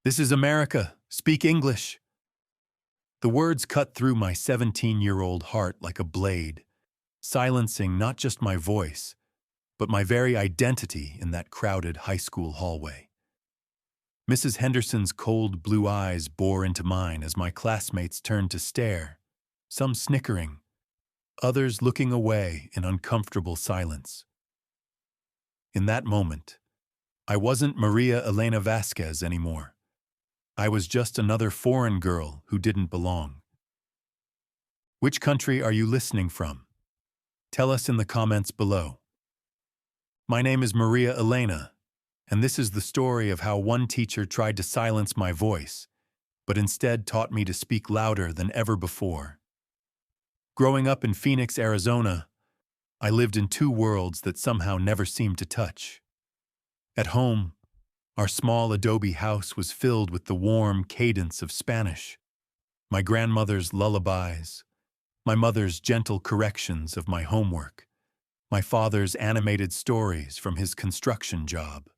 This is America. Speak English. The words cut through my 17-year-old heart like a blade, silencing not just my voice, but my very identity in that crowded high school hallway. Mrs. Henderson's cold blue eyes bore into mine as my classmates turned to stare, some snickering, others looking away in uncomfortable silence. In that moment, I wasn't Maria Elena Vasquez anymore. I was just another foreign girl who didn't belong. Which country are you listening from? Tell us in the comments below. My name is Maria Elena, and this is the story of how one teacher tried to silence my voice, but instead taught me to speak louder than ever before. Growing up in Phoenix, Arizona, I lived in two worlds that somehow never seemed to touch. At home, our small adobe house was filled with the warm cadence of Spanish, my grandmother's lullabies, my mother's gentle corrections of my homework, my father's animated stories from his construction job.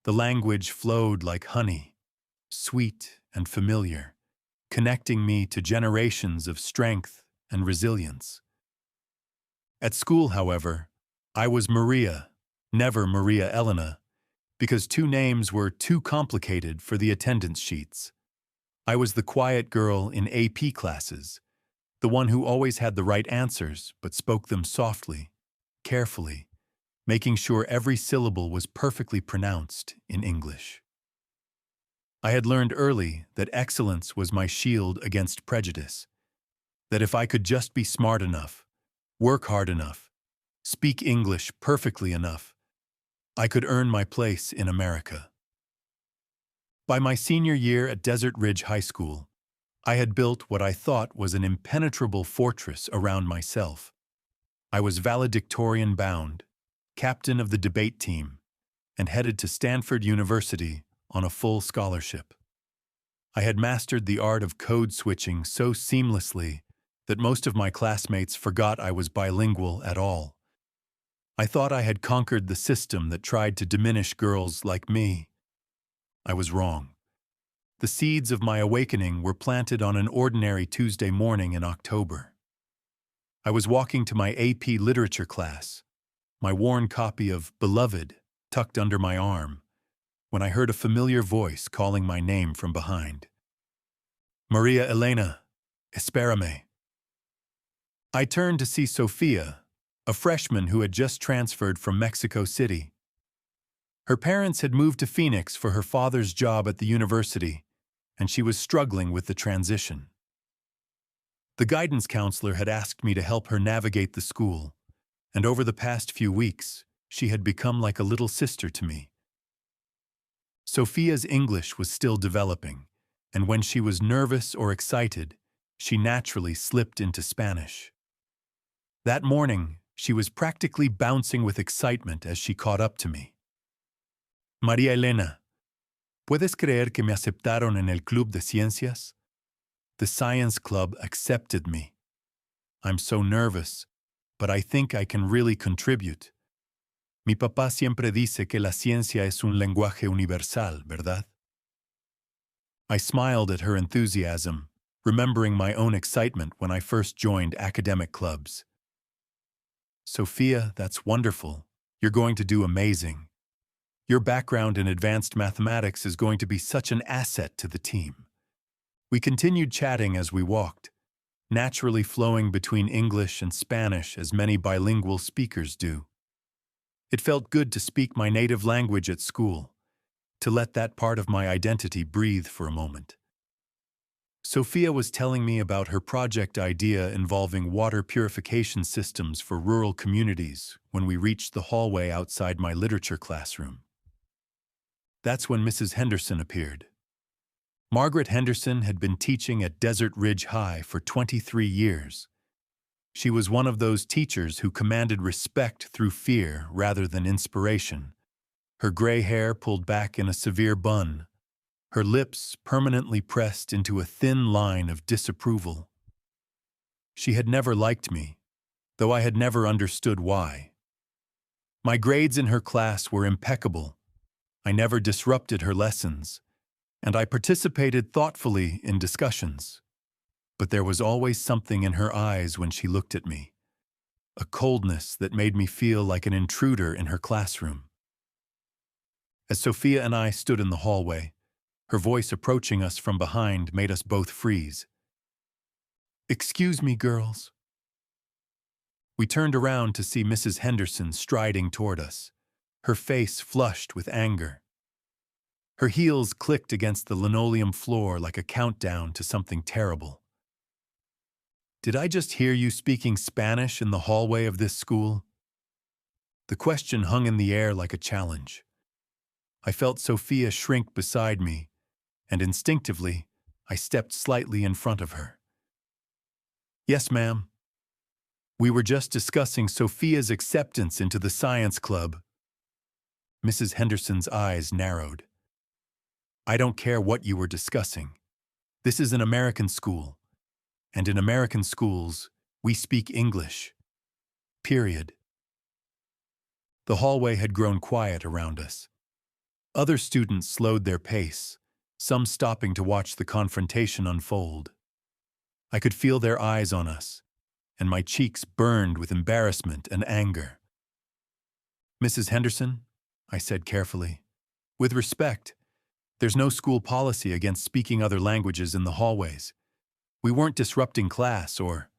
The language flowed like honey, sweet and familiar, connecting me to generations of strength and resilience. At school, however, I was Maria, never Maria Elena, because two names were too complicated for the attendance sheets. I was the quiet girl in AP classes, the one who always had the right answers but spoke them softly, carefully, making sure every syllable was perfectly pronounced in English. I had learned early that excellence was my shield against prejudice, that if I could just be smart enough, work hard enough, speak English perfectly enough, I could earn my place in America. By my senior year at Desert Ridge High School, I had built what I thought was an impenetrable fortress around myself. I was valedictorian bound, captain of the debate team, and headed to Stanford University on a full scholarship. I had mastered the art of code switching so seamlessly that most of my classmates forgot I was bilingual at all. I thought I had conquered the system that tried to diminish girls like me. I was wrong. The seeds of my awakening were planted on an ordinary Tuesday morning in October. I was walking to my AP literature class, my worn copy of Beloved tucked under my arm, when I heard a familiar voice calling my name from behind. Maria Elena, espérame. I turned to see Sophia, a freshman who had just transferred from Mexico City. Her parents had moved to Phoenix for her father's job at the university, and she was struggling with the transition. The guidance counselor had asked me to help her navigate the school, and over the past few weeks, she had become like a little sister to me. Sophia's English was still developing, and when she was nervous or excited, she naturally slipped into Spanish. That morning, she was practically bouncing with excitement as she caught up to me. María Elena, ¿puedes creer que me aceptaron en el Club de Ciencias? The science club accepted me. I'm so nervous, but I think I can really contribute. Mi papá siempre dice que la ciencia es un lenguaje universal, ¿verdad? I smiled at her enthusiasm, remembering my own excitement when I first joined academic clubs. Sophia, that's wonderful. You're going to do amazing. Your background in advanced mathematics is going to be such an asset to the team. We continued chatting as we walked, naturally flowing between English and Spanish as many bilingual speakers do. It felt good to speak my native language at school, to let that part of my identity breathe for a moment. Sophia was telling me about her project idea involving water purification systems for rural communities when we reached the hallway outside my literature classroom. That's when Mrs. Henderson appeared. Margaret Henderson had been teaching at Desert Ridge High for 23 years. She was one of those teachers who commanded respect through fear rather than inspiration. Her gray hair pulled back in a severe bun, her lips permanently pressed into a thin line of disapproval. She had never liked me, though I had never understood why. My grades in her class were impeccable. I never disrupted her lessons, and I participated thoughtfully in discussions. But there was always something in her eyes when she looked at me, a coldness that made me feel like an intruder in her classroom. As Sophia and I stood in the hallway, her voice approaching us from behind made us both freeze. "Excuse me, girls." We turned around to see Mrs. Henderson striding toward us, her face flushed with anger. Her heels clicked against the linoleum floor like a countdown to something terrible. "Did I just hear you speaking Spanish in the hallway of this school?" The question hung in the air like a challenge. I felt Sophia shrink beside me, and instinctively, I stepped slightly in front of her. "Yes, ma'am. We were just discussing Sophia's acceptance into the science club." Mrs. Henderson's eyes narrowed. "I don't care what you were discussing. This is an American school, and in American schools, we speak English. Period." The hallway had grown quiet around us. Other students slowed their pace, some stopping to watch the confrontation unfold. I could feel their eyes on us, and my cheeks burned with embarrassment and anger. "Mrs. Henderson," I said carefully, "with respect, there's no school policy against speaking other languages in the hallways. We weren't disrupting class or—"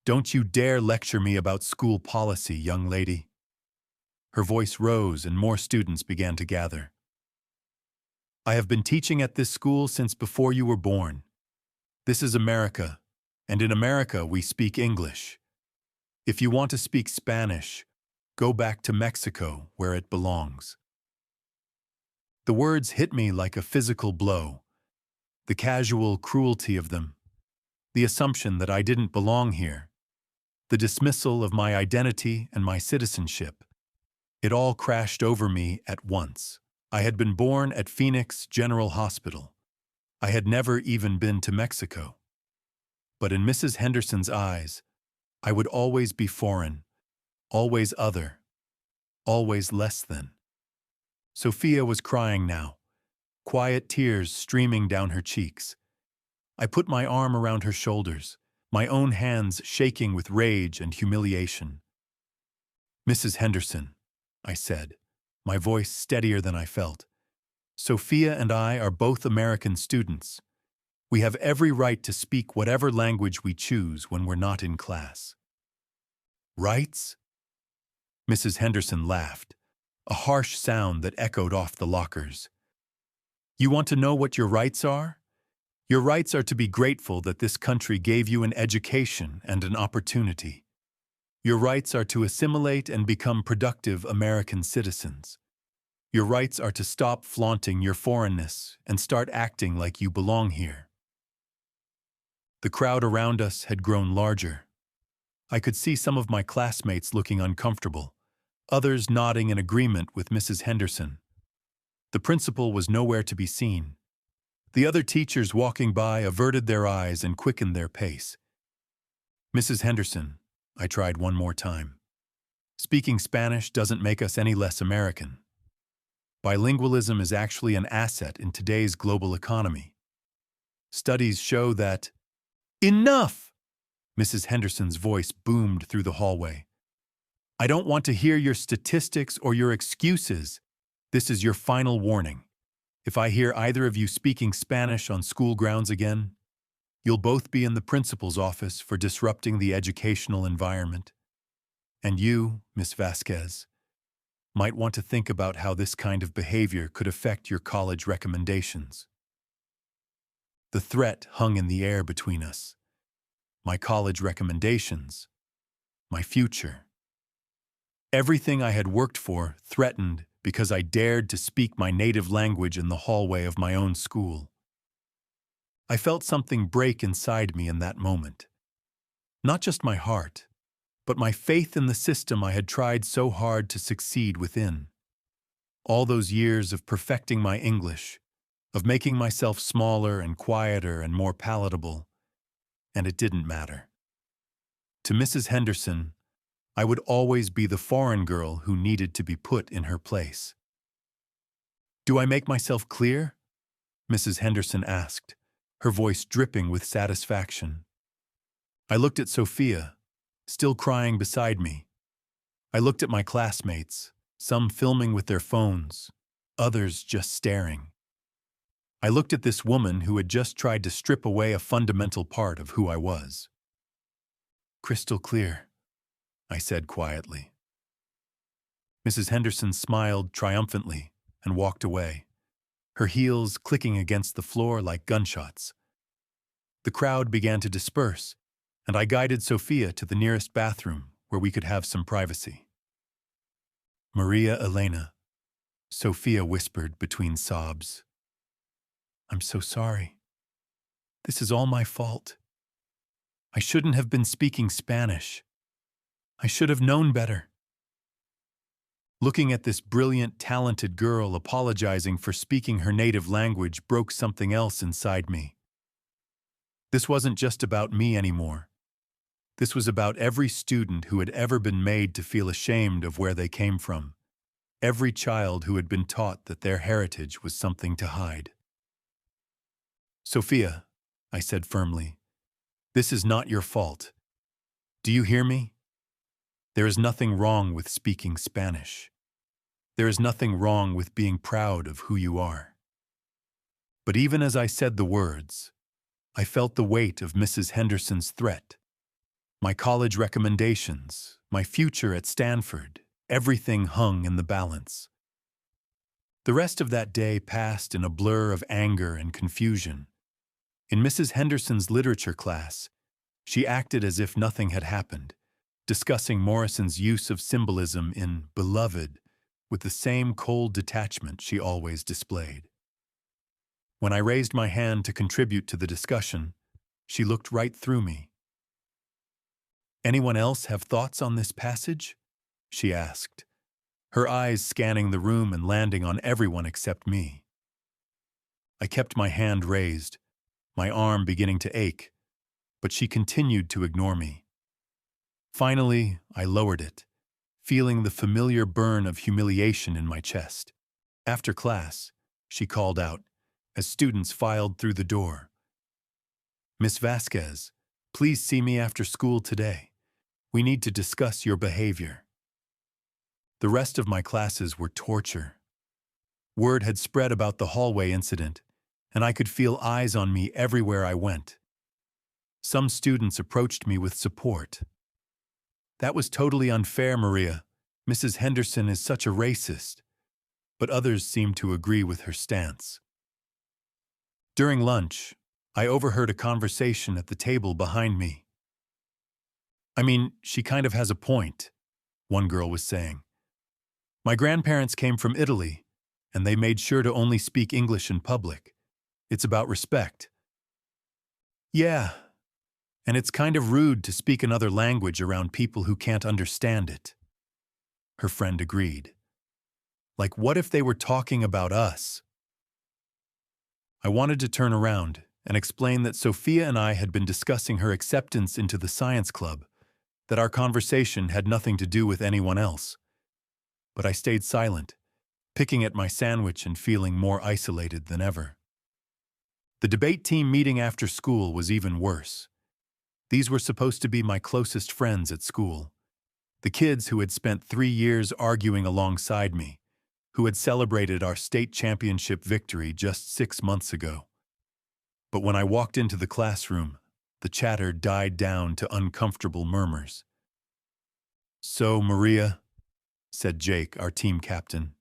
"Don't you dare lecture me about school policy, young lady." Her voice rose and more students began to gather. "I have been teaching at this school since before you were born. This is America, and in America we speak English. If you want to speak Spanish, go back to Mexico where it belongs." The words hit me like a physical blow, the casual cruelty of them, the assumption that I didn't belong here, the dismissal of my identity and my citizenship. It all crashed over me at once. I had been born at Phoenix General Hospital. I had never even been to Mexico. But in Mrs. Henderson's eyes, I would always be foreign, always other, always less than. Sophia was crying now, quiet tears streaming down her cheeks. I put my arm around her shoulders, my own hands shaking with rage and humiliation. "Mrs. Henderson," I said, my voice steadier than I felt, "Sophia and I are both American students. We have every right to speak whatever language we choose when we're not in class." "Rights?" Mrs. Henderson laughed, a harsh sound that echoed off the lockers. "You want to know what your rights are? Your rights are to be grateful that this country gave you an education and an opportunity. Your rights are to assimilate and become productive American citizens. Your rights are to stop flaunting your foreignness and start acting like you belong here." The crowd around us had grown larger. I could see some of my classmates looking uncomfortable, others nodding in agreement with Mrs. Henderson. The principal was nowhere to be seen. The other teachers walking by averted their eyes and quickened their pace. "Mrs. Henderson," I tried one more time, "speaking Spanish doesn't make us any less American. Bilingualism is actually an asset in today's global economy. Studies show that—" "Enough!" Mrs. Henderson's voice boomed through the hallway. "I don't want to hear your statistics or your excuses. This is your final warning. If I hear either of you speaking Spanish on school grounds again, you'll both be in the principal's office for disrupting the educational environment. And you, Miss Vasquez, might want to think about how this kind of behavior could affect your college recommendations." The threat hung in the air between us. My college recommendations, my future. Everything I had worked for threatened because I dared to speak my native language in the hallway of my own school. I felt something break inside me in that moment. Not just my heart, but my faith in the system I had tried so hard to succeed within. All those years of perfecting my English, of making myself smaller and quieter and more palatable, and it didn't matter. To Mrs. Henderson, I would always be the foreign girl who needed to be put in her place. Do I make myself clear? Mrs. Henderson asked, her voice dripping with satisfaction. I looked at Sophia, still crying beside me. I looked at my classmates, some filming with their phones, others just staring. I looked at this woman who had just tried to strip away a fundamental part of who I was. Crystal clear, I said quietly. Mrs. Henderson smiled triumphantly and walked away, her heels clicking against the floor like gunshots. The crowd began to disperse, and I guided Sophia to the nearest bathroom where we could have some privacy. Maria Elena, Sophia whispered between sobs. I'm so sorry. This is all my fault. I shouldn't have been speaking Spanish. I should have known better. Looking at this brilliant, talented girl apologizing for speaking her native language broke something else inside me. This wasn't just about me anymore. This was about every student who had ever been made to feel ashamed of where they came from. Every child who had been taught that their heritage was something to hide. Sophia, I said firmly, this is not your fault. Do you hear me? There is nothing wrong with speaking Spanish. There is nothing wrong with being proud of who you are. But even as I said the words, I felt the weight of Mrs. Henderson's threat. My college recommendations, my future at Stanford, everything hung in the balance. The rest of that day passed in a blur of anger and confusion. In Mrs. Henderson's literature class, she acted as if nothing had happened, discussing Morrison's use of symbolism in Beloved with the same cold detachment she always displayed. When I raised my hand to contribute to the discussion, she looked right through me. Anyone else have thoughts on this passage? She asked, her eyes scanning the room and landing on everyone except me. I kept my hand raised, my arm beginning to ache, but she continued to ignore me. Finally, I lowered it, feeling the familiar burn of humiliation in my chest. After class, she called out, as students filed through the door. Miss Vasquez, please see me after school today. We need to discuss your behavior. The rest of my classes were torture. Word had spread about the hallway incident, and I could feel eyes on me everywhere I went. Some students approached me with support. That was totally unfair, Maria. Mrs. Henderson is such a racist. But others seemed to agree with her stance. During lunch, I overheard a conversation at the table behind me. I mean, she kind of has a point, one girl was saying. My grandparents came from Italy, and they made sure to only speak English in public. It's about respect. Yeah, and it's kind of rude to speak another language around people who can't understand it. Her friend agreed. Like, what if they were talking about us? I wanted to turn around and explain that Sophia and I had been discussing her acceptance into the science club, that our conversation had nothing to do with anyone else. But I stayed silent, picking at my sandwich and feeling more isolated than ever. The debate team meeting after school was even worse. These were supposed to be my closest friends at school, the kids who had spent 3 years arguing alongside me, who had celebrated our state championship victory just 6 months ago. But when I walked into the classroom, the chatter died down to uncomfortable murmurs. So, Maria, said Jake, our team captain,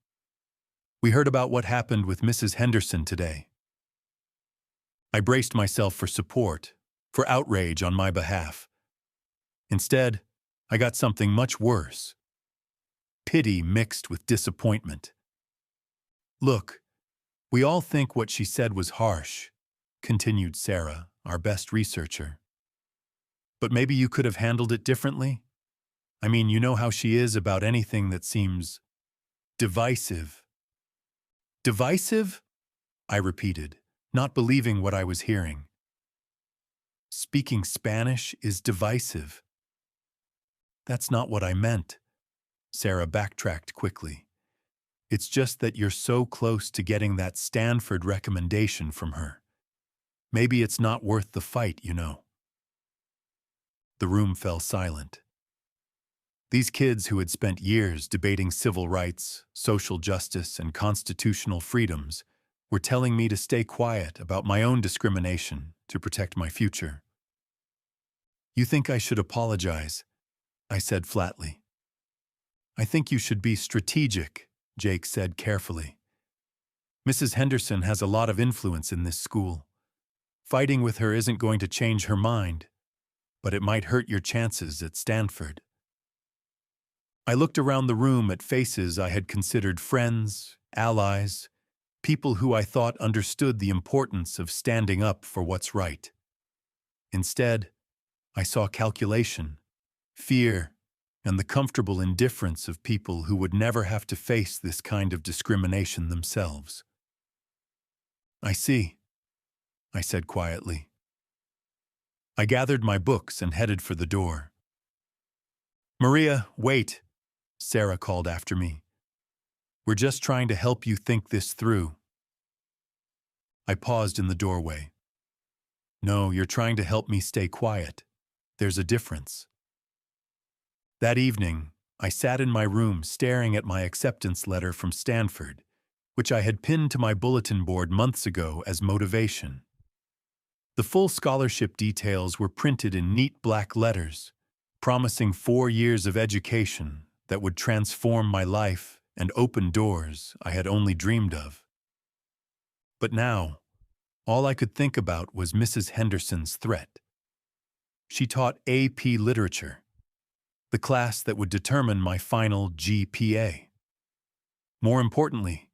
we heard about what happened with Mrs. Henderson today. I braced myself for support, for outrage on my behalf. Instead, I got something much worse. Pity mixed with disappointment. Look, we all think what she said was harsh, continued Sarah, our best researcher. But maybe you could have handled it differently? I mean, you know how she is about anything that seems divisive. Divisive? I repeated, not believing what I was hearing. Speaking Spanish is divisive. That's not what I meant. Sarah backtracked quickly. It's just that you're so close to getting that Stanford recommendation from her. Maybe it's not worth the fight, you know." The room fell silent. These kids who had spent years debating civil rights, social justice, and constitutional freedoms were telling me to stay quiet about my own discrimination to protect my future. "You think I should apologize?" I said flatly. "I think you should be strategic," Jake said carefully. "Mrs. Henderson has a lot of influence in this school. Fighting with her isn't going to change her mind, but it might hurt your chances at Stanford." I looked around the room at faces I had considered friends, allies, people who I thought understood the importance of standing up for what's right. Instead, I saw calculation, fear, and the comfortable indifference of people who would never have to face this kind of discrimination themselves. "I see," I said quietly. I gathered my books and headed for the door. "Maria, wait," Sarah called after me. "We're just trying to help you think this through." I paused in the doorway. "No, you're trying to help me stay quiet. There's a difference." That evening, I sat in my room staring at my acceptance letter from Stanford, which I had pinned to my bulletin board months ago as motivation. The full scholarship details were printed in neat black letters, promising 4 years of education that would transform my life and open doors I had only dreamed of. But now, all I could think about was Mrs. Henderson's threat. She taught AP Literature, the class that would determine my final GPA. More importantly,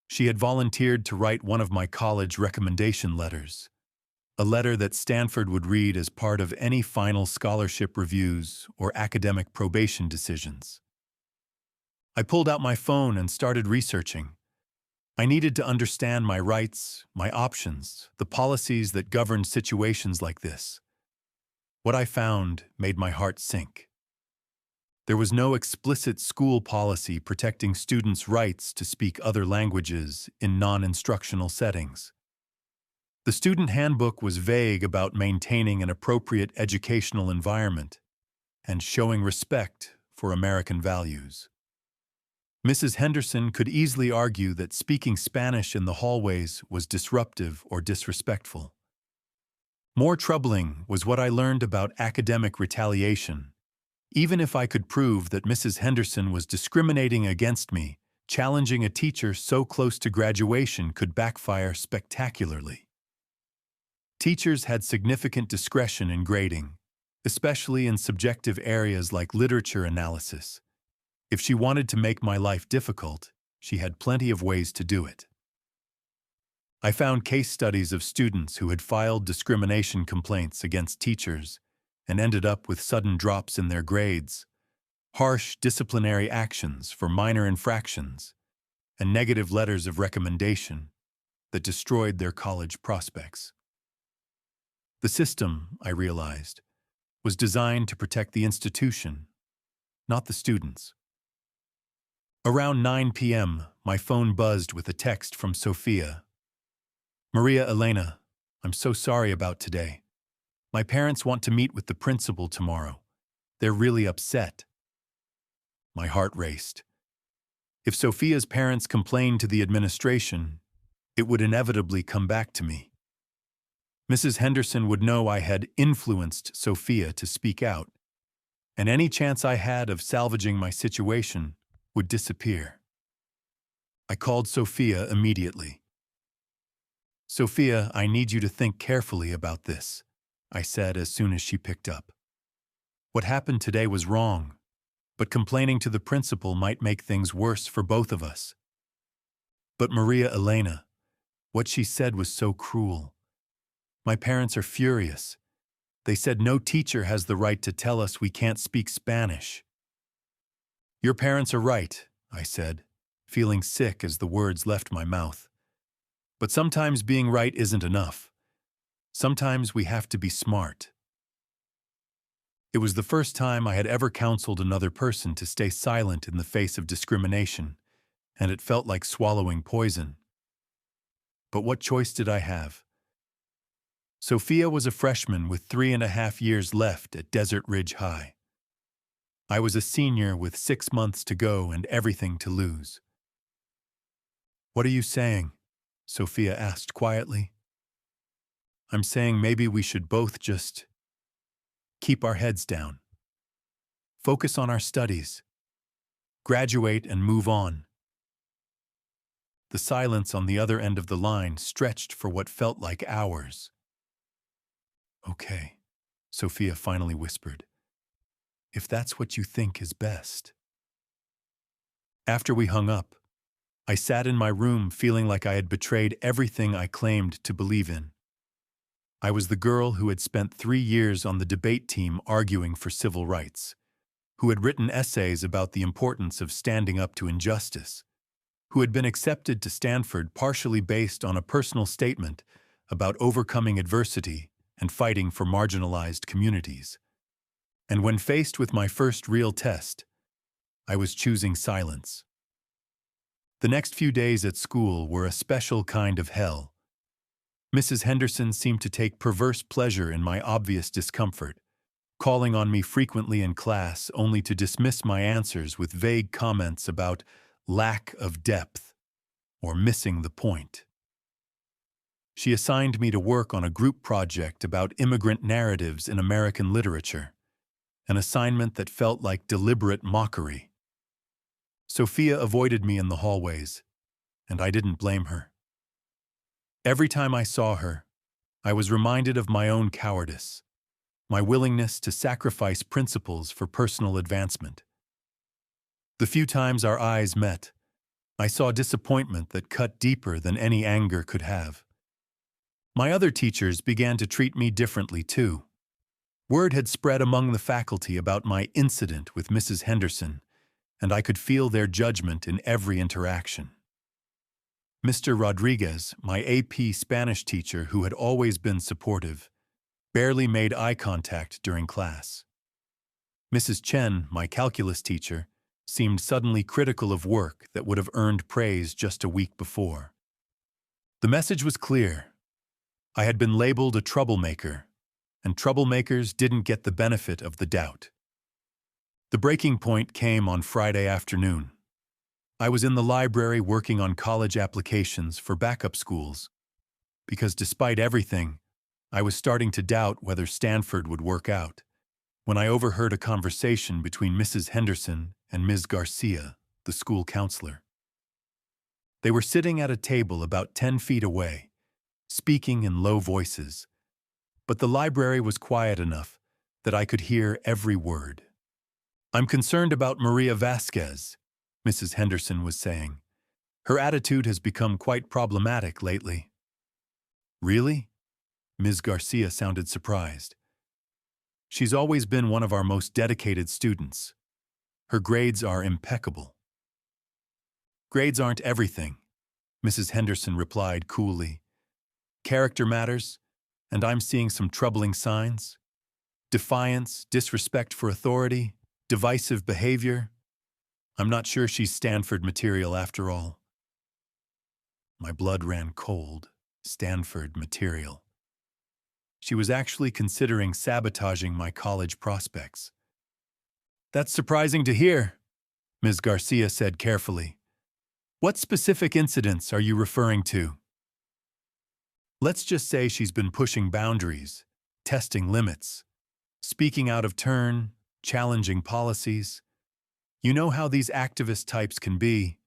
she had volunteered to write one of my college recommendation letters, a letter that Stanford would read as part of any final scholarship reviews or academic probation decisions. I pulled out my phone and started researching. I needed to understand my rights, my options, the policies that governed situations like this. What I found made my heart sink. There was no explicit school policy protecting students' rights to speak other languages in non-instructional settings. The student handbook was vague about maintaining an appropriate educational environment and showing respect for American values. Mrs. Henderson could easily argue that speaking Spanish in the hallways was disruptive or disrespectful. More troubling was what I learned about academic retaliation. Even if I could prove that Mrs. Henderson was discriminating against me, challenging a teacher so close to graduation could backfire spectacularly. Teachers had significant discretion in grading, especially in subjective areas like literature analysis. If she wanted to make my life difficult, she had plenty of ways to do it. I found case studies of students who had filed discrimination complaints against teachers and ended up with sudden drops in their grades, harsh disciplinary actions for minor infractions, and negative letters of recommendation that destroyed their college prospects. The system, I realized, was designed to protect the institution, not the students. Around 9 p.m., my phone buzzed with a text from Sophia. "Maria Elena, I'm so sorry about today. My parents want to meet with the principal tomorrow. They're really upset." My heart raced. If Sophia's parents complained to the administration, it would inevitably come back to me. Mrs. Henderson would know I had influenced Sophia to speak out, and any chance I had of salvaging my situation would disappear. I called Sophia immediately. "Sophia, I need you to think carefully about this," I said as soon as she picked up. "What happened today was wrong, but complaining to the principal might make things worse for both of us." "But Maria Elena, what she said was so cruel. My parents are furious. They said no teacher has the right to tell us we can't speak Spanish." "Your parents are right," I said, feeling sick as the words left my mouth. "But sometimes being right isn't enough. Sometimes we have to be smart." It was the first time I had ever counseled another person to stay silent in the face of discrimination, and it felt like swallowing poison. But what choice did I have? Sophia was a freshman with 3.5 years left at Desert Ridge High. I was a senior with 6 months to go and everything to lose. "What are you saying?" Sophia asked quietly. "I'm saying maybe we should both just keep our heads down. Focus on our studies. Graduate and move on." The silence on the other end of the line stretched for what felt like hours. "Okay," Sophia finally whispered. "If that's what you think is best." After we hung up, I sat in my room feeling like I had betrayed everything I claimed to believe in. I was the girl who had spent 3 years on the debate team arguing for civil rights, who had written essays about the importance of standing up to injustice, who had been accepted to Stanford partially based on a personal statement about overcoming adversity and fighting for marginalized communities. And when faced with my first real test, I was choosing silence. The next few days at school were a special kind of hell. Mrs. Henderson seemed to take perverse pleasure in my obvious discomfort, calling on me frequently in class only to dismiss my answers with vague comments about lack of depth or missing the point. She assigned me to work on a group project about immigrant narratives in American literature, an assignment that felt like deliberate mockery. Sophia avoided me in the hallways, and I didn't blame her. Every time I saw her, I was reminded of my own cowardice, my willingness to sacrifice principles for personal advancement. The few times our eyes met, I saw disappointment that cut deeper than any anger could have. My other teachers began to treat me differently too. Word had spread among the faculty about my incident with Mrs. Henderson, and I could feel their judgment in every interaction. Mr. Rodriguez, my AP Spanish teacher who had always been supportive, barely made eye contact during class. Mrs. Chen, my calculus teacher, seemed suddenly critical of work that would have earned praise just a week before. The message was clear. I had been labeled a troublemaker, and troublemakers didn't get the benefit of the doubt. The breaking point came on Friday afternoon. I was in the library working on college applications for backup schools, because despite everything, I was starting to doubt whether Stanford would work out, when I overheard a conversation between Mrs. Henderson and Ms. Garcia, the school counselor. They were sitting at a table about 10 feet away, speaking in low voices, but the library was quiet enough that I could hear every word. "I'm concerned about Maria Vasquez," Mrs. Henderson was saying. "Her attitude has become quite problematic lately." "Really?" Ms. Garcia sounded surprised. "She's always been one of our most dedicated students. Her grades are impeccable." "Grades aren't everything," Mrs. Henderson replied coolly. "Character matters, and I'm seeing some troubling signs. Defiance, disrespect for authority, divisive behavior. I'm not sure she's Stanford material after all." My blood ran cold. Stanford material. She was actually considering sabotaging my college prospects. "That's surprising to hear," Ms. Garcia said carefully. "What specific incidents are you referring to?" "Let's just say she's been pushing boundaries, testing limits, speaking out of turn, challenging policies. You know how these activist types can be.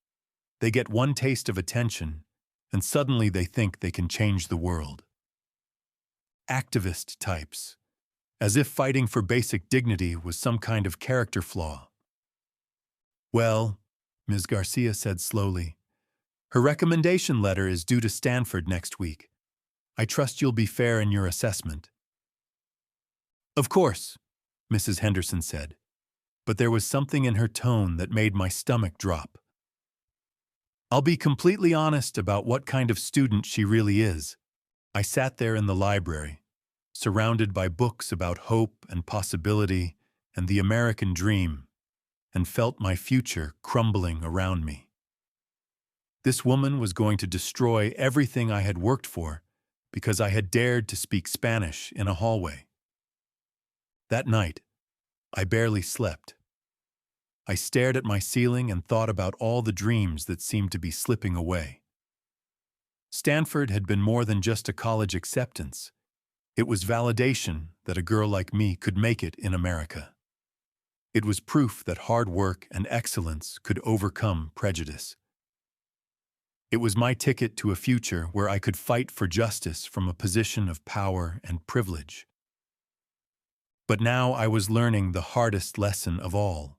They get one taste of attention, and suddenly they think they can change the world." Activist types, as if fighting for basic dignity was some kind of character flaw. "Well," Ms. Garcia said slowly, "her recommendation letter is due to Stanford next week. I trust you'll be fair in your assessment." "Of course," Mrs. Henderson said, but there was something in her tone that made my stomach drop. "I'll be completely honest about what kind of student she really is." I sat there in the library, surrounded by books about hope and possibility and the American dream, and felt my future crumbling around me. This woman was going to destroy everything I had worked for because I had dared to speak Spanish in a hallway. That night, I barely slept. I stared at my ceiling and thought about all the dreams that seemed to be slipping away. Stanford had been more than just a college acceptance. It was validation that a girl like me could make it in America. It was proof that hard work and excellence could overcome prejudice. It was my ticket to a future where I could fight for justice from a position of power and privilege. But now I was learning the hardest lesson of all.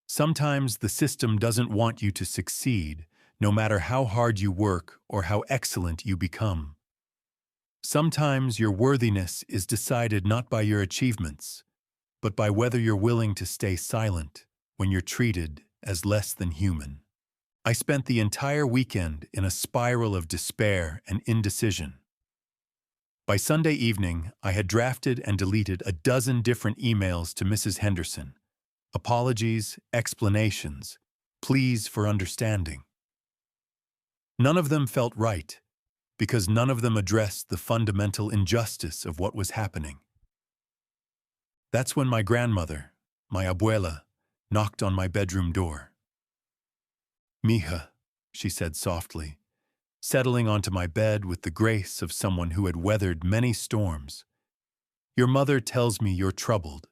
Sometimes the system doesn't want you to succeed, no matter how hard you work or how excellent you become. Sometimes your worthiness is decided not by your achievements, but by whether you're willing to stay silent when you're treated as less than human. I spent the entire weekend in a spiral of despair and indecision. By Sunday evening, I had drafted and deleted a dozen different emails to Mrs. Henderson. Apologies, explanations, pleas for understanding. None of them felt right, because none of them addressed the fundamental injustice of what was happening. That's when my grandmother, my abuela, knocked on my bedroom door. "Mija," she said softly, settling onto my bed with the grace of someone who had weathered many storms. "Your mother tells me you're troubled."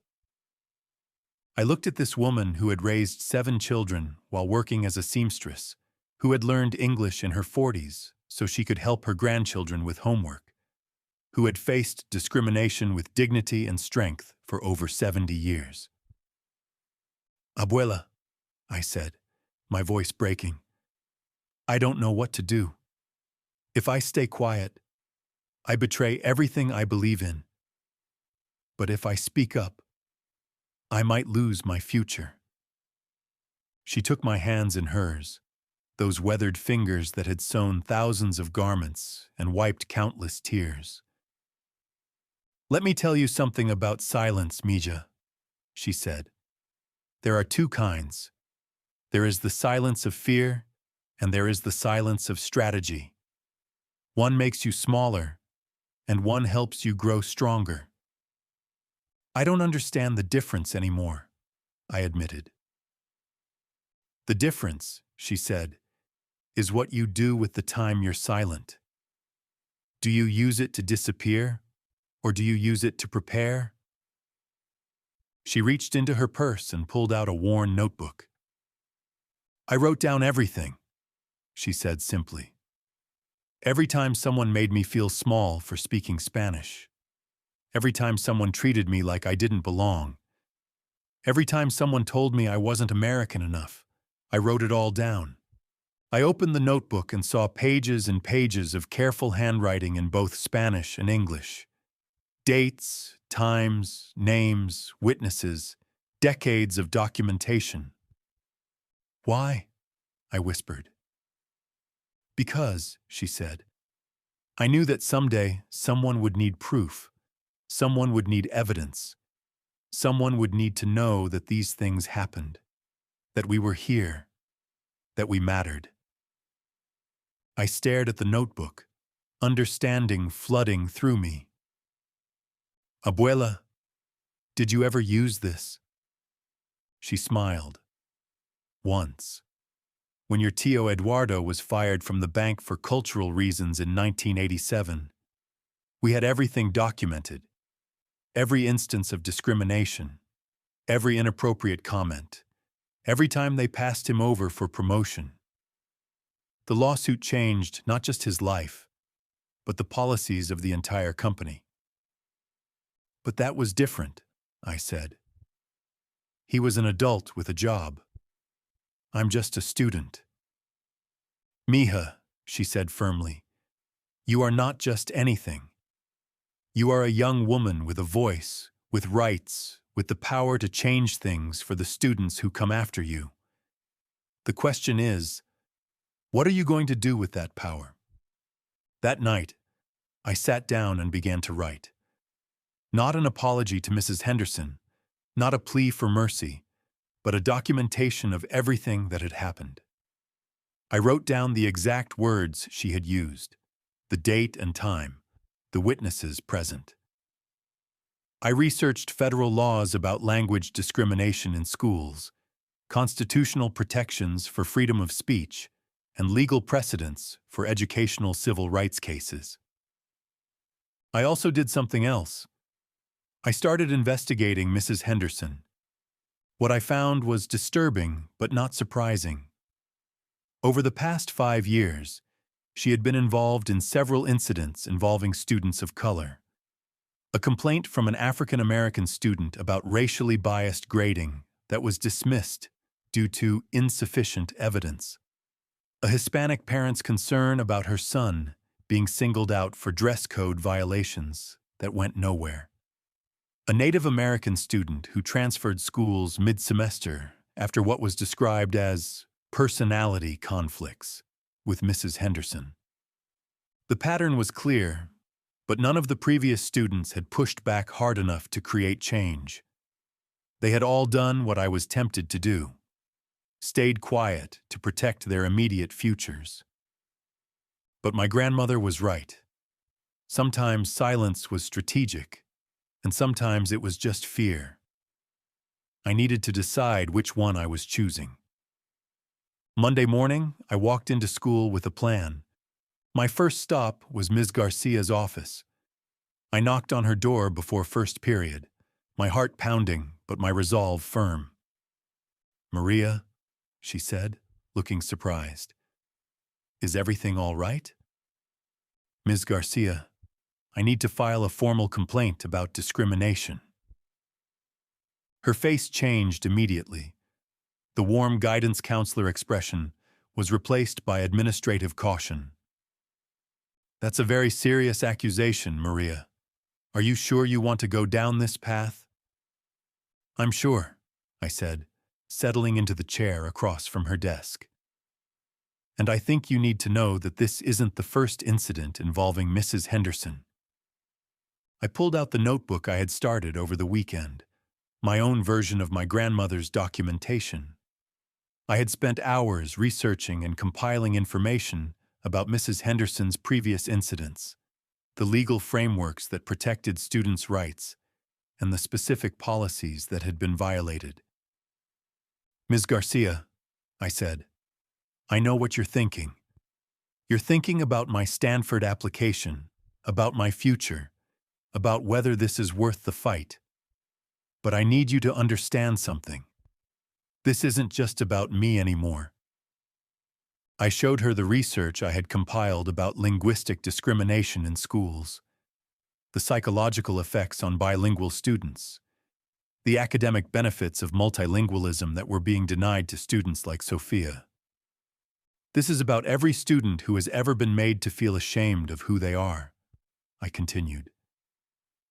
I looked at this woman who had raised 7 children while working as a seamstress, who had learned English in her 40s so she could help her grandchildren with homework, who had faced discrimination with dignity and strength for over 70 years. "Abuela," I said, my voice breaking, "I don't know what to do. If I stay quiet, I betray everything I believe in. But if I speak up, I might lose my future." She took my hands in hers, those weathered fingers that had sewn thousands of garments and wiped countless tears. "Let me tell you something about silence, Mija," she said. "There are 2 kinds. There is the silence of fear, and there is the silence of strategy. One makes you smaller, and one helps you grow stronger." "I don't understand the difference anymore," I admitted. "The difference," she said, "is what you do with the time you're silent. Do you use it to disappear, or do you use it to prepare?" She reached into her purse and pulled out a worn notebook. "I wrote down everything," she said simply. "Every time someone made me feel small for speaking Spanish. Every time someone treated me like I didn't belong. Every time someone told me I wasn't American enough, I wrote it all down." I opened the notebook and saw pages and pages of careful handwriting in both Spanish and English. Dates, times, names, witnesses, decades of documentation. "Why?" I whispered. "Because," she said, "I knew that someday someone would need proof, someone would need evidence, someone would need to know that these things happened, that we were here, that we mattered." I stared at the notebook, understanding flooding through me. "Abuela, did you ever use this?" She smiled. "Once. When your tío Eduardo was fired from the bank for cultural reasons in 1987. We had everything documented. Every instance of discrimination. Every inappropriate comment. Every time they passed him over for promotion. The lawsuit changed not just his life, but the policies of the entire company." "But that was different," I said. "He was an adult with a job. I'm just a student." "Mija," she said firmly, "you are not just anything. You are a young woman with a voice, with rights, with the power to change things for the students who come after you. The question is, what are you going to do with that power?" That night, I sat down and began to write. Not an apology to Mrs. Henderson, not a plea for mercy, but a documentation of everything that had happened. I wrote down the exact words she had used, the date and time, the witnesses present. I researched federal laws about language discrimination in schools, constitutional protections for freedom of speech, and legal precedents for educational civil rights cases. I also did something else. I started investigating Mrs. Henderson. What I found was disturbing but not surprising. Over the past 5 years, she had been involved in several incidents involving students of color. A complaint from an African-American student about racially biased grading that was dismissed due to insufficient evidence. A Hispanic parent's concern about her son being singled out for dress code violations that went nowhere. A Native American student who transferred schools mid-semester after what was described as personality conflicts with Mrs. Henderson. The pattern was clear, but none of the previous students had pushed back hard enough to create change. They had all done what I was tempted to do, stayed quiet to protect their immediate futures. But my grandmother was right. Sometimes silence was strategic, and sometimes it was just fear. I needed to decide which one I was choosing. Monday morning, I walked into school with a plan. My first stop was Ms. Garcia's office. I knocked on her door before first period, my heart pounding but my resolve firm. "Maria," she said, looking surprised. "Is everything all right?" "Ms. Garcia, I need to file a formal complaint about discrimination." Her face changed immediately. The warm guidance counselor expression was replaced by administrative caution. "That's a very serious accusation, Maria. Are you sure you want to go down this path?" "I'm sure," I said, settling into the chair across from her desk. "And I think you need to know that this isn't the first incident involving Mrs. Henderson." I pulled out the notebook I had started over the weekend, my own version of my grandmother's documentation. I had spent hours researching and compiling information about Mrs. Henderson's previous incidents, the legal frameworks that protected students' rights, and the specific policies that had been violated. "Ms. Garcia," I said, "I know what you're thinking. You're thinking about my Stanford application, about my future, about whether this is worth the fight. But I need you to understand something. This isn't just about me anymore." I showed her the research I had compiled about linguistic discrimination in schools, the psychological effects on bilingual students, the academic benefits of multilingualism that were being denied to students like Sophia. "This is about every student who has ever been made to feel ashamed of who they are," I continued.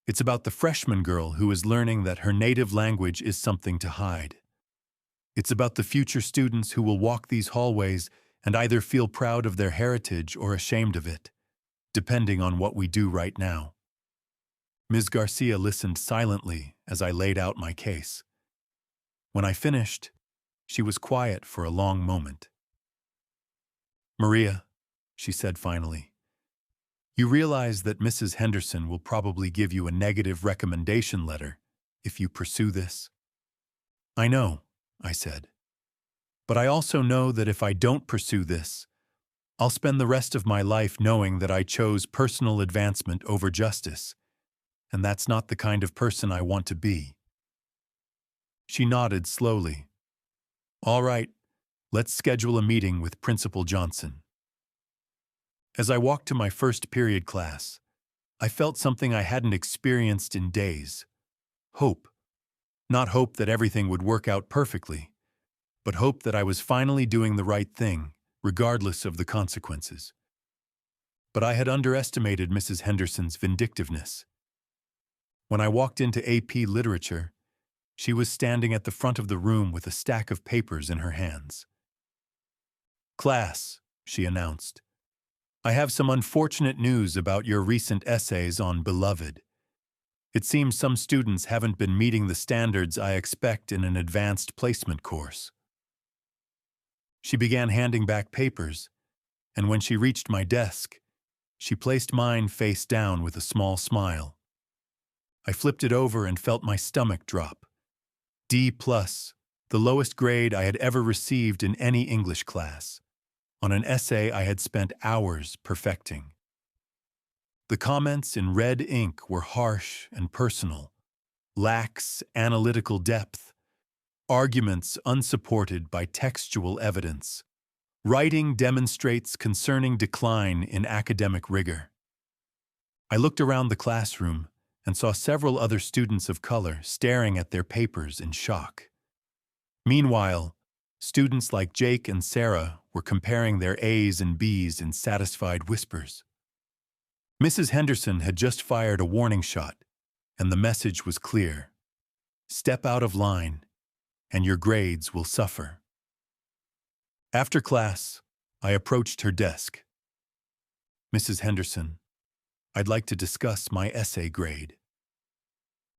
"It's about the freshman girl who is learning that her native language is something to hide. It's about the future students who will walk these hallways and either feel proud of their heritage or ashamed of it, depending on what we do right now." Ms. Garcia listened silently as I laid out my case. When I finished, she was quiet for a long moment. "Maria," she said finally, "you realize that Mrs. Henderson will probably give you a negative recommendation letter if you pursue this?" "I know," I said. "But I also know that if I don't pursue this, I'll spend the rest of my life knowing that I chose personal advancement over justice, and that's not the kind of person I want to be." She nodded slowly. "All right, let's schedule a meeting with Principal Johnson." As I walked to my first period class, I felt something I hadn't experienced in days. Hope. Not hope that everything would work out perfectly, but hope that I was finally doing the right thing, regardless of the consequences. But I had underestimated Mrs. Henderson's vindictiveness. When I walked into AP Literature, she was standing at the front of the room with a stack of papers in her hands. "Class," she announced, "I have some unfortunate news about your recent essays on Beloved. It seems some students haven't been meeting the standards I expect in an advanced placement course." She began handing back papers, and when she reached my desk, she placed mine face down with a small smile. I flipped it over and felt my stomach drop. D+, the lowest grade I had ever received in any English class, on an essay I had spent hours perfecting. The comments in red ink were harsh and personal, lacks analytical depth, arguments unsupported by textual evidence. Writing demonstrates concerning decline in academic rigor. I looked around the classroom and saw several other students of color staring at their papers in shock. Meanwhile, students like Jake and Sarah were comparing their A's and B's in satisfied whispers. Mrs. Henderson had just fired a warning shot, and the message was clear. Step out of line, and your grades will suffer. After class, I approached her desk. Mrs. Henderson, I'd like to discuss my essay grade.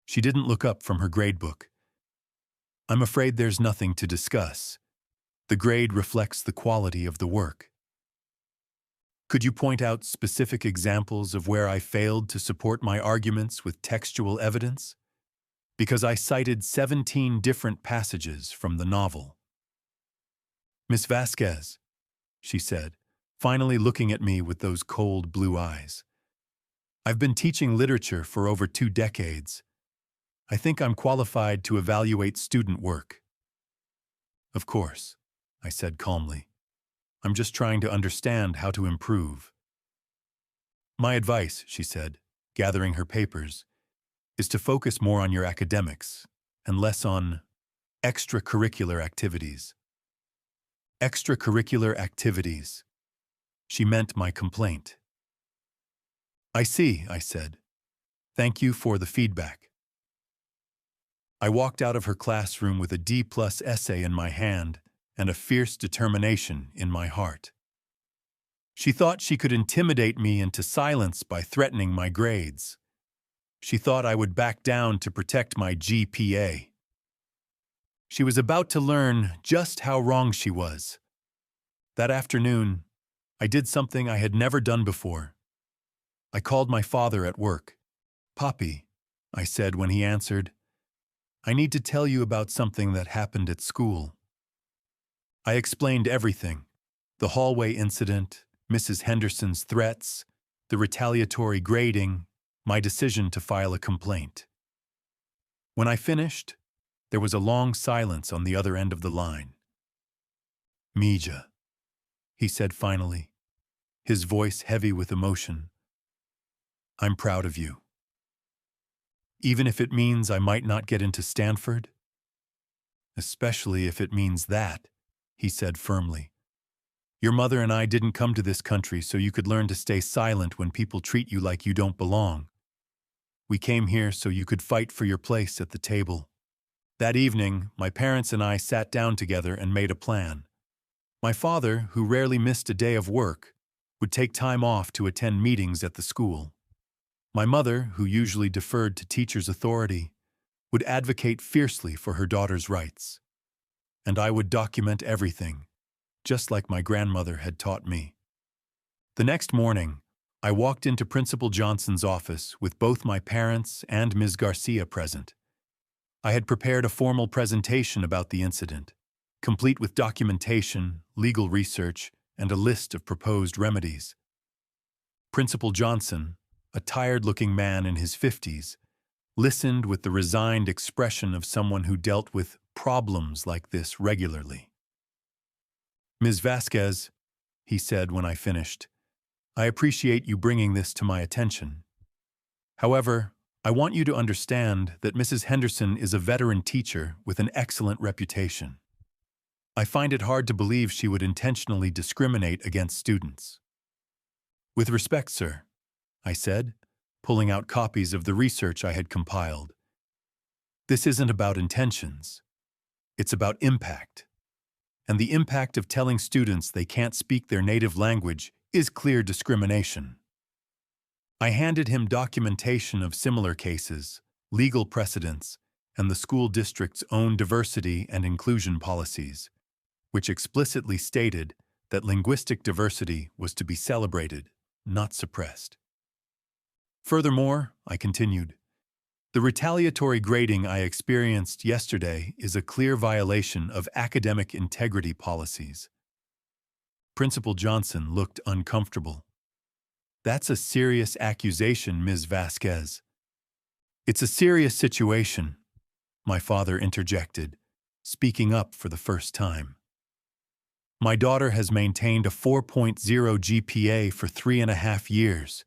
She didn't look up from her gradebook. I'm afraid there's nothing to discuss. The grade reflects the quality of the work. Could you point out specific examples of where I failed to support my arguments with textual evidence? Because I cited 17 different passages from the novel. Miss Vasquez, she said, finally looking at me with those cold blue eyes. I've been teaching literature for over 2 decades. I think I'm qualified to evaluate student work. Of course, I said calmly. I'm just trying to understand how to improve. My advice, she said, gathering her papers, is to focus more on your academics and less on extracurricular activities. Extracurricular activities. She meant my complaint. I see, I said. Thank you for the feedback. I walked out of her classroom with a D+ essay in my hand and a fierce determination in my heart. She thought she could intimidate me into silence by threatening my grades. She thought I would back down to protect my GPA. She was about to learn just how wrong she was. That afternoon, I did something I had never done before. I called my father at work. "Papi," I said when he answered, "I need to tell you about something that happened at school." I explained everything: the hallway incident, Mrs. Henderson's threats, the retaliatory grading, my decision to file a complaint. When I finished, there was a long silence on the other end of the line. "Mija," he said finally, his voice heavy with emotion, "I'm proud of you. Even if it means I might not get into Stanford? Especially if it means that," he said firmly. "Your mother and I didn't come to this country so you could learn to stay silent when people treat you like you don't belong. We came here so you could fight for your place at the table." That evening, my parents and I sat down together and made a plan. My father, who rarely missed a day of work, would take time off to attend meetings at the school. My mother, who usually deferred to teachers' authority, would advocate fiercely for her daughter's rights. And I would document everything, just like my grandmother had taught me. The next morning, I walked into Principal Johnson's office with both my parents and Ms. Garcia present. I had prepared a formal presentation about the incident, complete with documentation, legal research, and a list of proposed remedies. Principal Johnson, a tired-looking man in his 50s, listened with the resigned expression of someone who dealt with problems like this regularly. "Ms. Vasquez," he said when I finished, "I appreciate you bringing this to my attention. However, I want you to understand that Mrs. Henderson is a veteran teacher with an excellent reputation. I find it hard to believe she would intentionally discriminate against students." "With respect, sir," I said, pulling out copies of the research I had compiled. "This isn't about intentions. It's about impact. And the impact of telling students they can't speak their native language is clear discrimination." I handed him documentation of similar cases, legal precedents, and the school district's own diversity and inclusion policies, which explicitly stated that linguistic diversity was to be celebrated, not suppressed. Furthermore, I continued, the retaliatory grading I experienced yesterday is a clear violation of academic integrity policies. Principal Johnson looked uncomfortable. That's a serious accusation, Ms. Vasquez. It's a serious situation, my father interjected, speaking up for the first time. My daughter has maintained a 4.0 GPA for 3.5 years.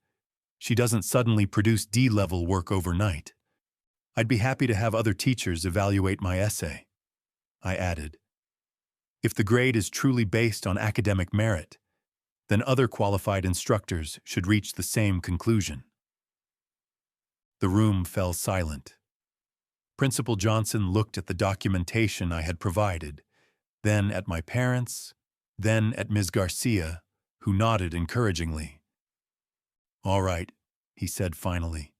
She doesn't suddenly produce D-level work overnight. I'd be happy to have other teachers evaluate my essay, I added. If the grade is truly based on academic merit, then other qualified instructors should reach the same conclusion. The room fell silent. Principal Johnson looked at the documentation I had provided, then at my parents, then at Ms. Garcia, who nodded encouragingly. All right, he said finally.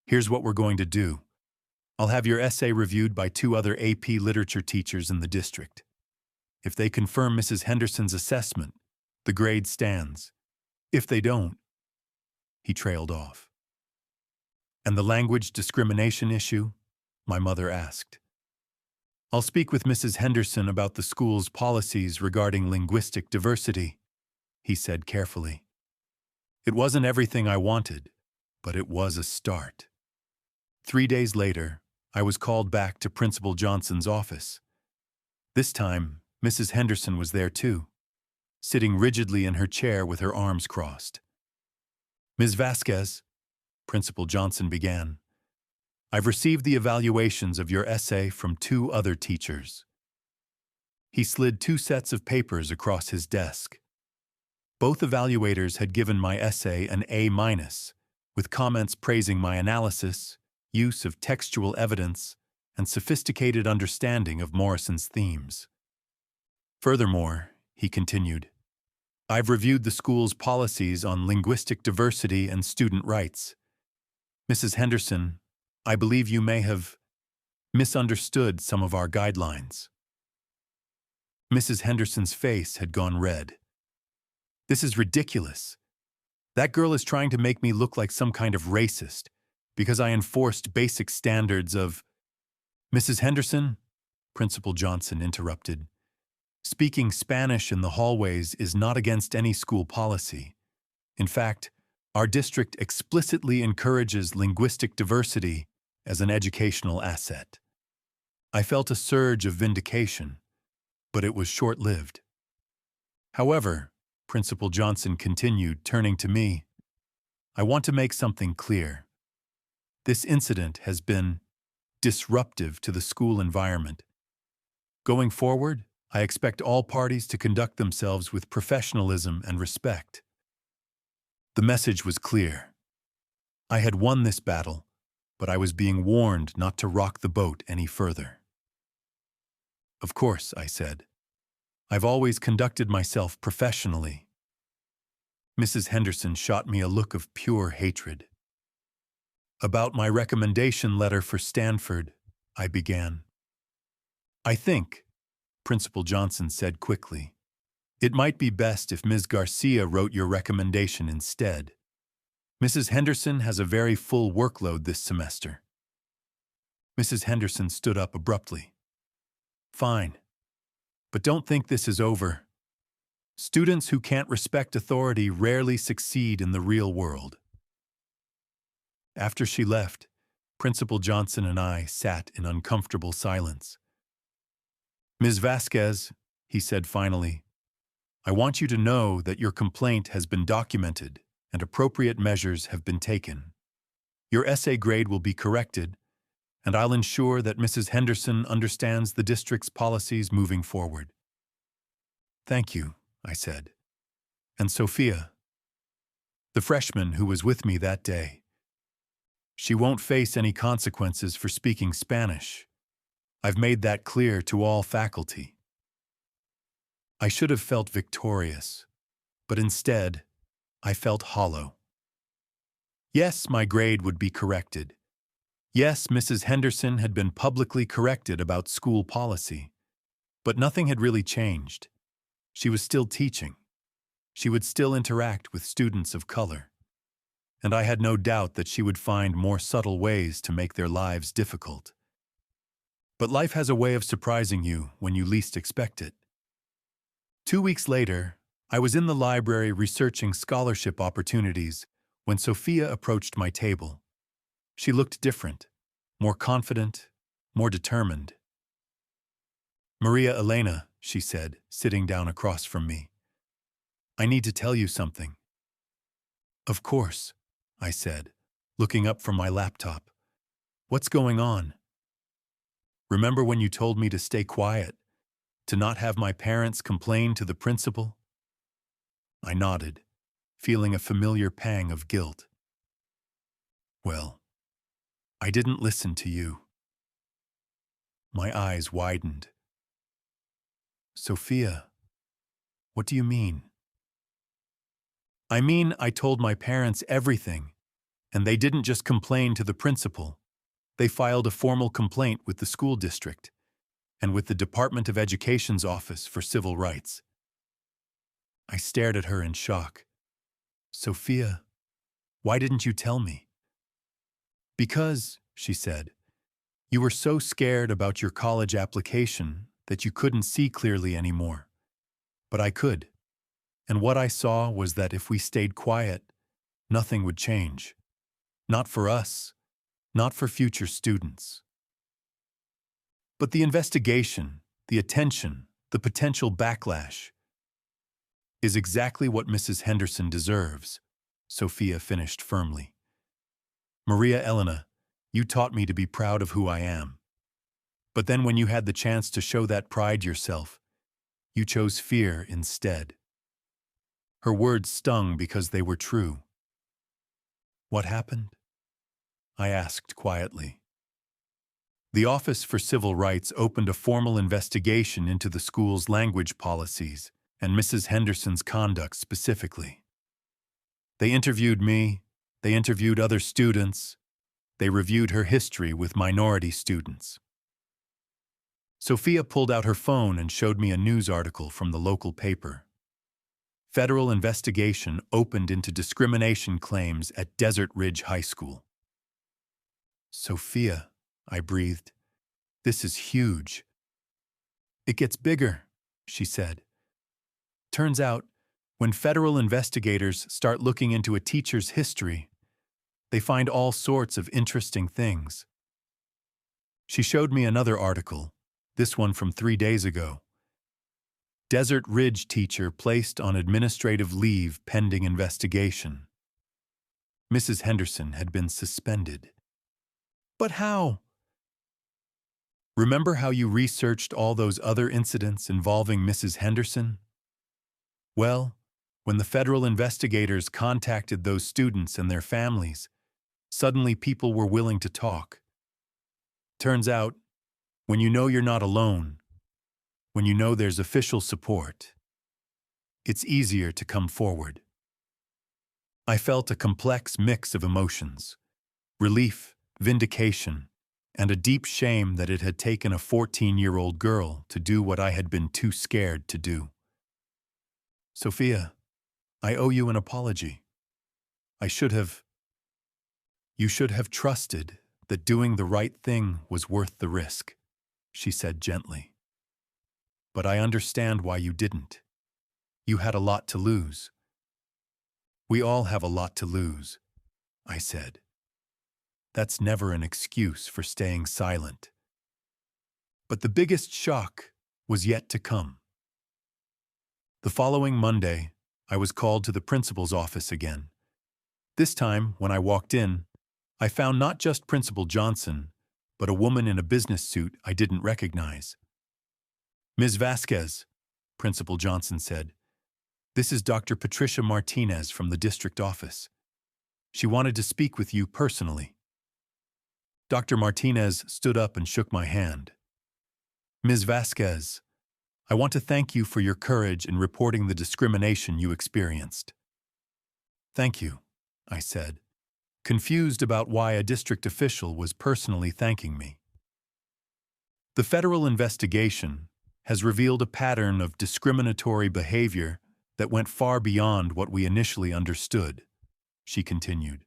Here's what we're going to do. I'll have your essay reviewed by 2 other AP literature teachers in the district. If they confirm Mrs. Henderson's assessment, the grade stands. If they don't, he trailed off. And the language discrimination issue? My mother asked. I'll speak with Mrs. Henderson about the school's policies regarding linguistic diversity, he said carefully. It wasn't everything I wanted, but it was a start. 3 days later, I was called back to Principal Johnson's office. This time, Mrs. Henderson was there too, sitting rigidly in her chair with her arms crossed. Ms. Vasquez, Principal Johnson began, I've received the evaluations of your essay from 2 other teachers. He slid 2 sets of papers across his desk. Both evaluators had given my essay an A-, with comments praising my analysis, use of textual evidence, and sophisticated understanding of Morrison's themes. Furthermore, he continued, I've reviewed the school's policies on linguistic diversity and student rights. Mrs. Henderson, I believe you may have misunderstood some of our guidelines. Mrs. Henderson's face had gone red. This is ridiculous. That girl is trying to make me look like some kind of racist because I enforced basic standards of... Mrs. Henderson, Principal Johnson interrupted. Speaking Spanish in the hallways is not against any school policy. In fact, our district explicitly encourages linguistic diversity as an educational asset. I felt a surge of vindication, but it was short-lived. However, Principal Johnson continued, turning to me, I want to make something clear. This incident has been disruptive to the school environment. Going forward, I expect all parties to conduct themselves with professionalism and respect. The message was clear. I had won this battle, but I was being warned not to rock the boat any further. Of course, I said. I've always conducted myself professionally. Mrs. Henderson shot me a look of pure hatred. About my recommendation letter for Stanford, I began. I think, Principal Johnson said quickly, it might be best if Ms. Garcia wrote your recommendation instead. Mrs. Henderson has a very full workload this semester. Mrs. Henderson stood up abruptly. Fine. But don't think this is over. Students who can't respect authority rarely succeed in the real world. After she left, Principal Johnson and I sat in uncomfortable silence. Ms. Vasquez, he said finally, I want you to know that your complaint has been documented and appropriate measures have been taken. Your essay grade will be corrected, and I'll ensure that Mrs. Henderson understands the district's policies moving forward. Thank you, I said. And Sophia, the freshman who was with me that day. She won't face any consequences for speaking Spanish. I've made that clear to all faculty. I should have felt victorious, but instead, I felt hollow. Yes, my grade would be corrected. Yes, Mrs. Henderson had been publicly corrected about school policy. But nothing had really changed. She was still teaching. She would still interact with students of color. And I had no doubt that she would find more subtle ways to make their lives difficult. But life has a way of surprising you when you least expect it. 2 weeks later, I was in the library researching scholarship opportunities when Sophia approached my table. She looked different, more confident, more determined. "Maria Elena," she said, sitting down across from me. "I need to tell you something." "Of course," I said, looking up from my laptop. "What's going on?" "Remember when you told me to stay quiet, to not have my parents complain to the principal?" I nodded, feeling a familiar pang of guilt. "Well, I didn't listen to you." My eyes widened. "Sophia, what do you mean?" "I mean, I told my parents everything, and they didn't just complain to the principal. They filed a formal complaint with the school district and with the Department of Education's Office for Civil Rights." I stared at her in shock. "Sophia, why didn't you tell me?" "Because," she said, "you were so scared about your college application that you couldn't see clearly anymore. But I could. And what I saw was that if we stayed quiet, nothing would change. Not for us, not for future students. But the investigation, the attention, the potential backlash is exactly what Mrs. Henderson deserves," Sophia finished firmly. "Maria Elena, you taught me to be proud of who I am. But then when you had the chance to show that pride yourself, you chose fear instead." Her words stung because they were true. "What happened?" I asked quietly. The Office for Civil Rights opened a formal investigation into the school's language policies and Mrs. Henderson's conduct specifically. They interviewed me, they interviewed other students, they reviewed her history with minority students. Sophia pulled out her phone and showed me a news article from the local paper. Federal investigation opened into discrimination claims at Desert Ridge High School. "Sophia," I breathed, "this is huge." "It gets bigger," she said. "Turns out, when federal investigators start looking into a teacher's history, they find all sorts of interesting things." She showed me another article, this one from 3 days ago. "Desert Ridge teacher placed on administrative leave pending investigation." Mrs. Henderson had been suspended. "But how?" "Remember how you researched all those other incidents involving Mrs. Henderson? Well, when the federal investigators contacted those students and their families, suddenly people were willing to talk. Turns out, when you know you're not alone, when you know there's official support, it's easier to come forward." I felt a complex mix of emotions: relief, vindication, and a deep shame that it had taken a 14-year-old girl to do what I had been too scared to do. "Sophia, I owe you an apology. You should have trusted that doing the right thing was worth the risk," she said gently. "But I understand why you didn't. You had a lot to lose." "We all have a lot to lose," I said. "That's never an excuse for staying silent." But the biggest shock was yet to come. The following Monday, I was called to the principal's office again. This time, when I walked in, I found not just Principal Johnson, but a woman in a business suit I didn't recognize. "Ms. Vasquez," Principal Johnson said, "this is Dr. Patricia Martinez from the district office. She wanted to speak with you personally." Dr. Martinez stood up and shook my hand. "Ms. Vasquez, I want to thank you for your courage in reporting the discrimination you experienced." "Thank you," I said, confused about why a district official was personally thanking me. The federal investigation has revealed a pattern of discriminatory behavior that went far beyond what we initially understood, she continued.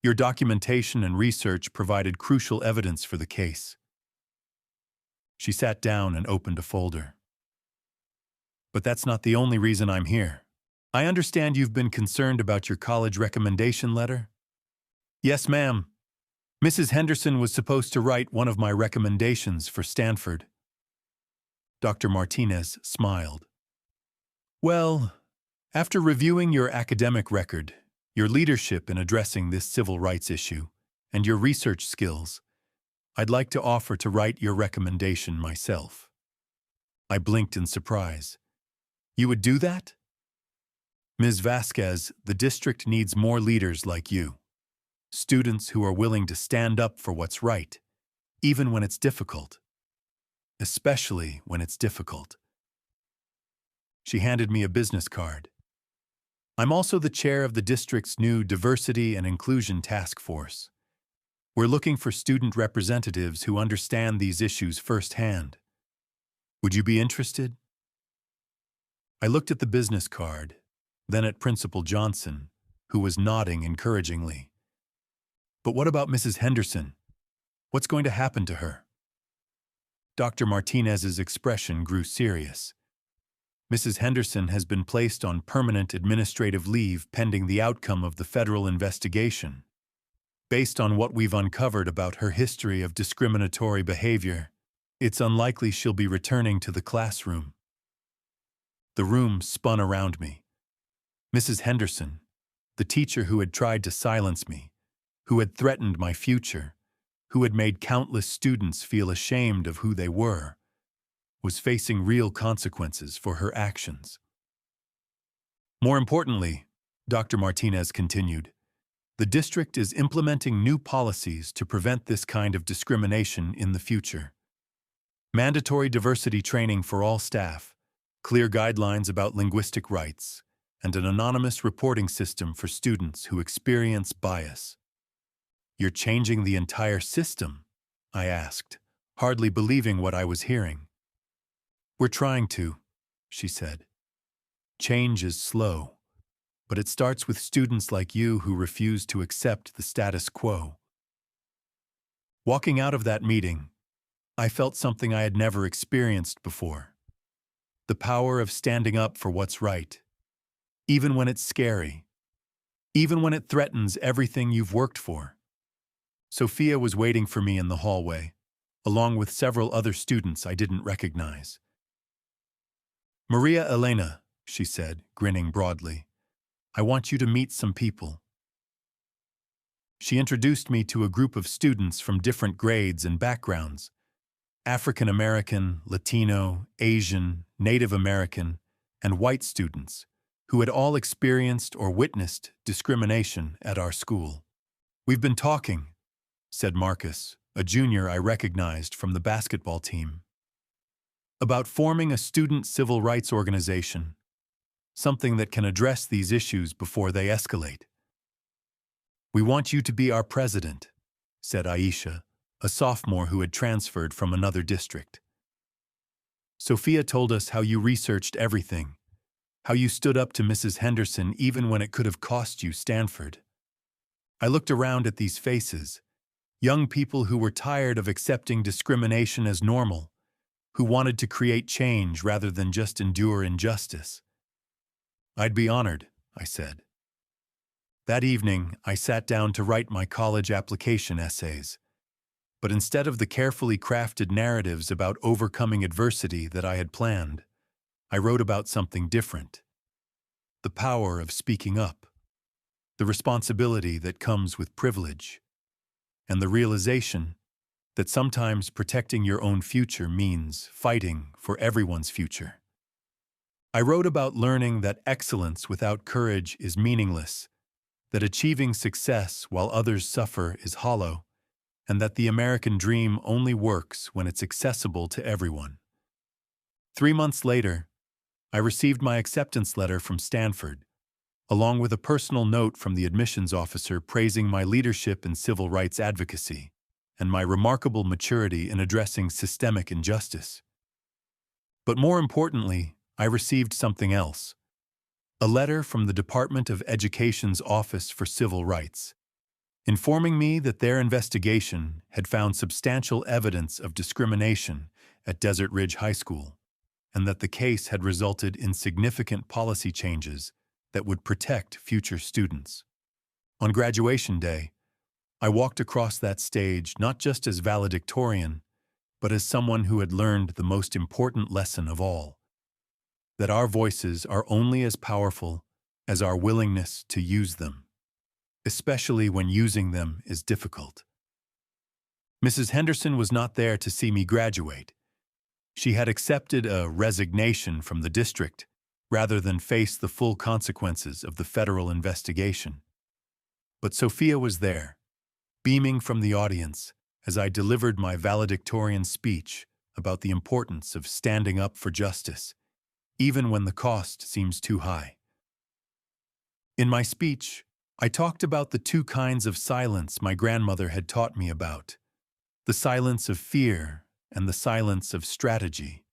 Your documentation and research provided crucial evidence for the case. She sat down and opened a folder. But that's not the only reason I'm here. I understand you've been concerned about your college recommendation letter? Yes, ma'am. Mrs. Henderson was supposed to write one of my recommendations for Stanford. Dr. Martinez smiled. Well, after reviewing your academic record, your leadership in addressing this civil rights issue, and your research skills, I'd like to offer to write your recommendation myself. I blinked in surprise. You would do that? Ms. Vasquez, the district needs more leaders like you. Students who are willing to stand up for what's right, even when it's difficult. Especially when it's difficult. She handed me a business card. I'm also the chair of the district's new Diversity and Inclusion Task Force. We're looking for student representatives who understand these issues firsthand. Would you be interested? I looked at the business card, then at Principal Johnson, who was nodding encouragingly. But what about Mrs. Henderson? What's going to happen to her? Dr. Martinez's expression grew serious. Mrs. Henderson has been placed on permanent administrative leave pending the outcome of the federal investigation. Based on what we've uncovered about her history of discriminatory behavior, it's unlikely she'll be returning to the classroom. The room spun around me. Mrs. Henderson, the teacher who had tried to silence me, who had threatened my future, who had made countless students feel ashamed of who they were, was facing real consequences for her actions. More importantly, Dr. Martinez continued, the district is implementing new policies to prevent this kind of discrimination in the future. Mandatory diversity training for all staff, clear guidelines about linguistic rights, and an anonymous reporting system for students who experience bias. You're changing the entire system? I asked, hardly believing what I was hearing. We're trying to, she said. Change is slow, but it starts with students like you who refuse to accept the status quo. Walking out of that meeting, I felt something I had never experienced before. The power of standing up for what's right, even when it's scary, even when it threatens everything you've worked for. Sophia was waiting for me in the hallway, along with several other students I didn't recognize. Maria Elena, she said, grinning broadly, I want you to meet some people. She introduced me to a group of students from different grades and backgrounds, African American, Latino, Asian, Native American, and white students, who had all experienced or witnessed discrimination at our school. We've been talking, said Marcus, a junior I recognized from the basketball team, about forming a student civil rights organization, something that can address these issues before they escalate. We want you to be our president, said Aisha, a sophomore who had transferred from another district. Sophia told us how you researched everything, how you stood up to Mrs. Henderson even when it could have cost you Stanford. I looked around at these faces, young people who were tired of accepting discrimination as normal, who wanted to create change rather than just endure injustice. I'd be honored, I said. That evening, I sat down to write my college application essays. But instead of the carefully crafted narratives about overcoming adversity that I had planned, I wrote about something different. The power of speaking up, the responsibility that comes with privilege, and the realization that sometimes protecting your own future means fighting for everyone's future. I wrote about learning that excellence without courage is meaningless, that achieving success while others suffer is hollow, and that the American dream only works when it's accessible to everyone. 3 months later, I received my acceptance letter from Stanford, along with a personal note from the admissions officer praising my leadership in civil rights advocacy and my remarkable maturity in addressing systemic injustice. But more importantly, I received something else. A letter from the Department of Education's Office for Civil Rights, informing me that their investigation had found substantial evidence of discrimination at Desert Ridge High School, and that the case had resulted in significant policy changes that would protect future students. On graduation day, I walked across that stage not just as valedictorian, but as someone who had learned the most important lesson of all, that our voices are only as powerful as our willingness to use them, especially when using them is difficult. Mrs. Henderson was not there to see me graduate. She had accepted a resignation from the district rather than face the full consequences of the federal investigation. But Sophia was there, beaming from the audience as I delivered my valedictorian speech about the importance of standing up for justice, even when the cost seems too high. In my speech, I talked about the two kinds of silence my grandmother had taught me about, the silence of fear and the silence of strategy.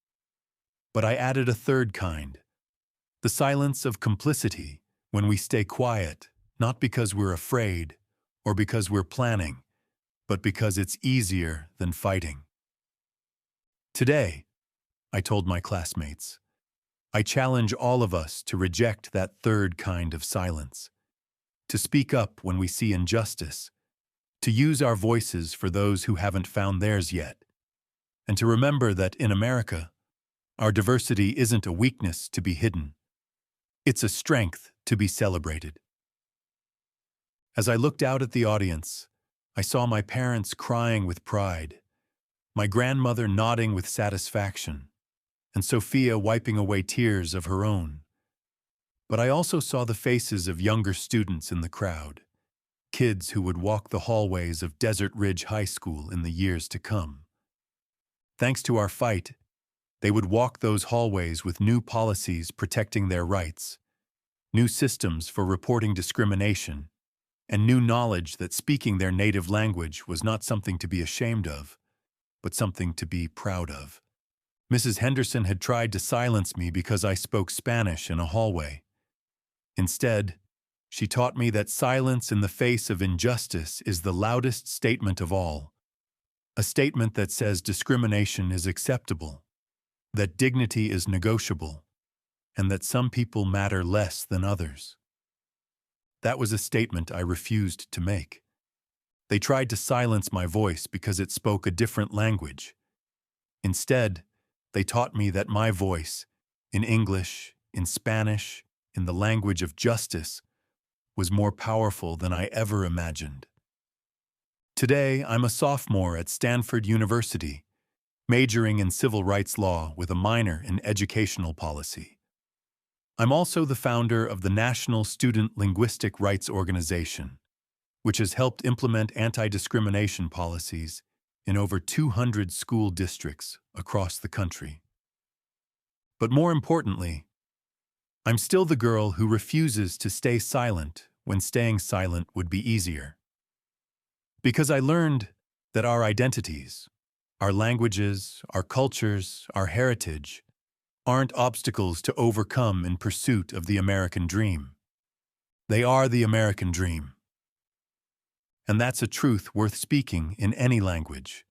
But I added a third kind, the silence of complicity, when we stay quiet, not because we're afraid or because we're planning, but because it's easier than fighting. Today, I told my classmates, I challenge all of us to reject that third kind of silence, to speak up when we see injustice, to use our voices for those who haven't found theirs yet, and to remember that in America, our diversity isn't a weakness to be hidden. It's a strength to be celebrated. As I looked out at the audience, I saw my parents crying with pride, my grandmother nodding with satisfaction, and Sophia wiping away tears of her own. But I also saw the faces of younger students in the crowd, kids who would walk the hallways of Desert Ridge High School in the years to come. Thanks to our fight, they would walk those hallways with new policies protecting their rights, new systems for reporting discrimination, and new knowledge that speaking their native language was not something to be ashamed of, but something to be proud of. Mrs. Henderson had tried to silence me because I spoke Spanish in a hallway. Instead, she taught me that silence in the face of injustice is the loudest statement of all, a statement that says discrimination is acceptable, that dignity is negotiable, and that some people matter less than others. That was a statement I refused to make. They tried to silence my voice because it spoke a different language. Instead, they taught me that my voice, in English, in Spanish, in the language of justice, was more powerful than I ever imagined. Today, I'm a sophomore at Stanford University, majoring in civil rights law with a minor in educational policy. I'm also the founder of the National Student Linguistic Rights Organization, which has helped implement anti-discrimination policies in over 200 school districts across the country. But more importantly, I'm still the girl who refuses to stay silent when staying silent would be easier. Because I learned that our identities, our languages, our cultures, our heritage, aren't obstacles to overcome in pursuit of the American dream. They are the American dream. And that's a truth worth speaking in any language.